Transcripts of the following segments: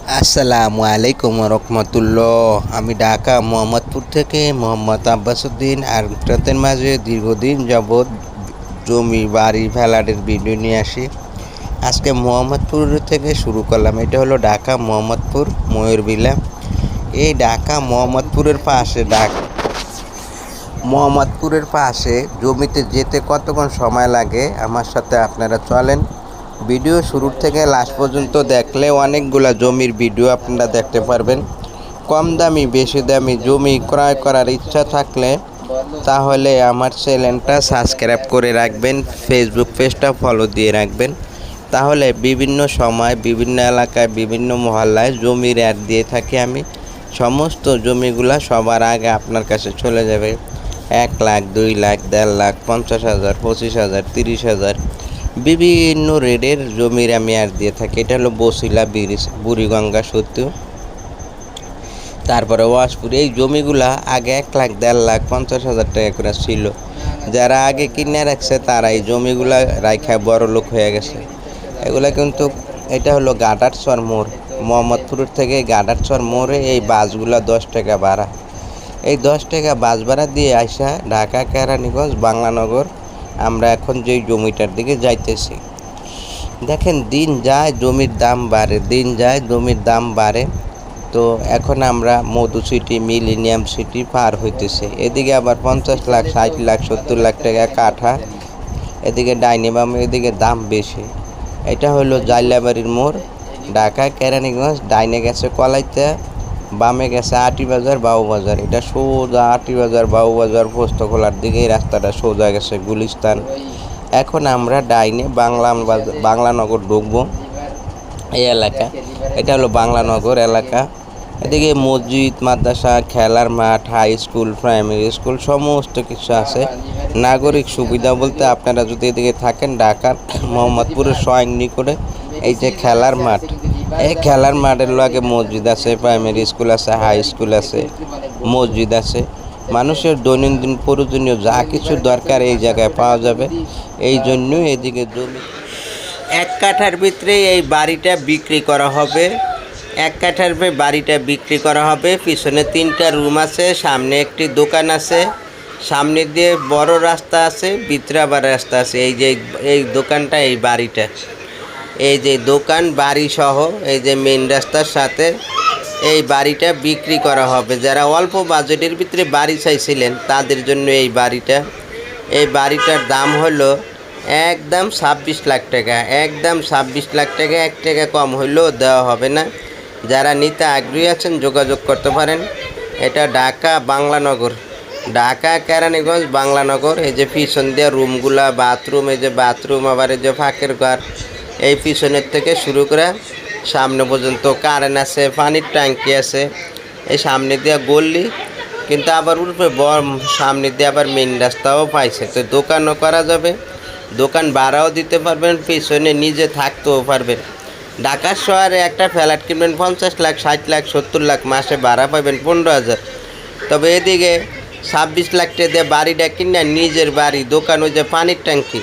আসসালামু আলাইকুম রহমতুল্লাহ। আমি ঢাকা মোহাম্মদপুর থেকে মোহাম্মদ আব্বাসউদ্দিন আর আপনাদের মাঝে দীর্ঘদিন যাবৎ জমি বাড়ি ফ্ল্যাটের ভিডিও নিয়ে আসি। আজকে মোহাম্মদপুর থেকে শুরু করলাম। এটা হলো ঢাকা মোহাম্মদপুর ময়ূরবিলা। এই ঢাকা মোহাম্মদপুরের পাশে জমিতে যেতে কতক্ষণ সময় লাগে আমার সাথে আপনারা চলেন। ভিডিও শুরুর থেকে লাস্ট পর্যন্ত দেখলে অনেকগুলা জমির ভিডিও আপনারা দেখতে পারবেন। কম দামি বেশি দামি জমি ক্রয় করার ইচ্ছা থাকলে তাহলে আমার চ্যানেলটা সাবস্ক্রাইব করে রাখবেন, ফেসবুক পেজটা ফলো দিয়ে রাখবেন। তাহলে বিভিন্ন সময় বিভিন্ন এলাকায় বিভিন্ন মহল্লায় জমির অ্যাড দিয়ে থাকি আমি। সমস্ত জমিগুলা সবার আগে আপনার কাছে চলে যাবে। 1 লাখ, 2 লাখ, 1.5 লাখ, 50,000, 25,000, 30,000 বিভিন্ন রেডের জমির আমি আর দিয়ে থাকি। এটা হলো বসিলা, বুড়িগঙ্গা সেতু, তারপরে ওয়াশপুর। এই জমিগুলা আগে 1 লাখ, 1.5 লাখ, 50,000 টাকা করে ছিল। যারা আগে কিনে রাখছে তারা এই জমিগুলা রাইখা বড় লোক হয়ে গেছে। এগুলা কিন্তু এটা হলো গাডারচর মোড়। মোহাম্মদপুরের থেকে গাডারচর মোড়ে এই বাসগুলা 10 টাকা ভাড়া। এই 10 টাকা বাস ভাড়া দিয়ে আসা ঢাকা কেরানীগঞ্জ বাংলানগর আমরা এখন যেই জমিটার দিকে যাইতেছি। দেখেন দিন যায় জমির দাম বাড়ে, দিন যায় জমির দাম বাড়ে। তো এখন আমরা মধু সিটি, মিলেনিয়াম সিটি পার হইতেছে। এদিকে আবার 50 লাখ, 60 লাখ, 70 লাখ টাকা কাঠা। এদিকে ডাইনে বামে এদিকে দাম বেশি। এটা হলো জাইলাবাড়ির মোড়, ঢাকা কেরানীগঞ্জ। ডাইনে গেছে কলাইতে, বামে গেছে আটিবাজার, বাবুবাজার। এটা সোজা আটিবাজার, বাবুবাজার, পোস্তখোলার দিকে এই রাস্তাটা সোজা গেছে গুলিস্তান। এখন আমরা ডাইনে বাংলানগর ঢুকবো এই এলাকা। এটা হলো বাংলানগর এলাকা। এদিকে মসজিদ, মাদ্রাসা, খেলার মাঠ, হাই স্কুল, প্রাইমারি স্কুল সমস্ত কিছু আছে। নাগরিক সুবিধা বলতে আপনারা যদি এদিকে থাকেন ঢাকার মোহাম্মদপুরের স্বয়ং নিকটে এই যে খেলার মাঠ, এই খেলার মাঠের লগে মসজিদ আছে, প্রাইমারি স্কুল আছে, হাই স্কুল আছে, মসজিদ আছে। মানুষের দৈনন্দিন প্রয়োজনীয় যা কিছু দরকার এই জায়গায় পাওয়া যাবে। এই জন্য এদিকে জমি 1 কাঠার ভিতরে এই বাড়িটা বিক্রি করা হবে। 1 কাঠার বাড়িটা বিক্রি করা হবে। পিছনে 3টা রুম আছে, সামনে একটি দোকান আছে, সামনে দিয়ে বড় রাস্তা আছে, ভিতরে আবার রাস্তা আছে। এই যে এই দোকানটা, এই বাড়িটা, এই যে দোকান বাড়ি সহ এই যে মেন রাস্তার সাথে এই বাড়িটা বিক্রি করা হবে। যারা অল্প বাজেটের ভিতরে বাড়ি চাইছিলেন তাদের জন্য এই বাড়িটা। এই বাড়িটার দাম হলো একদম 26 লাখ টাকা, একদম 26 লাখ টাকা। 1 টাকা কম হইলেও দেওয়া হবে না। যারা নিতে আগ্রহী আছেন যোগাযোগ করতে পারেন। এটা ঢাকা বাংলানগর, ঢাকা কেরানীগঞ্জ বাংলানগর। এই যে পিছন দিয়ে রুমগুলা, বাথরুম, এই যে বাথরুম, আবার এই যে ফাঁকের ঘর। এই পিছনের থেকে শুরু করে সামনে পর্যন্ত কারেন্ট আছে, পানির ট্যাঙ্কি আছে। এই সামনে দিয়ে গল্লি, কিন্তু আবার উঠবে সামনে দিয়ে আবার মেন রাস্তাও পাইছে। তো দোকানও করা যাবে, দোকান ভাড়াও দিতে পারবেন, পিছনে নিজে থাকতেও পারবেন। ঢাকা শহরে একটা ফ্ল্যাট কিনবেন 50 লাখ, 60 লাখ, 70 লাখ, মাসে ভাড়া পাবেন 15,000। তবে এদিকে 26 লাখ টাকা দিয়ে বাড়িটা কিনে নিজের বাড়ি, দোকান, ওই যে পানির ট্যাঙ্কি,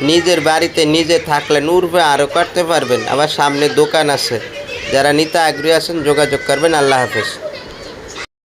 নিজের বাড়িতে নিজে থাকলেন, উঠবে আরও করতে পারবেন। আবার সামনে দোকান আছে। যারা নিতে আগ্রহী আছেন যোগাযোগ করবেন। আল্লাহ হাফেজ।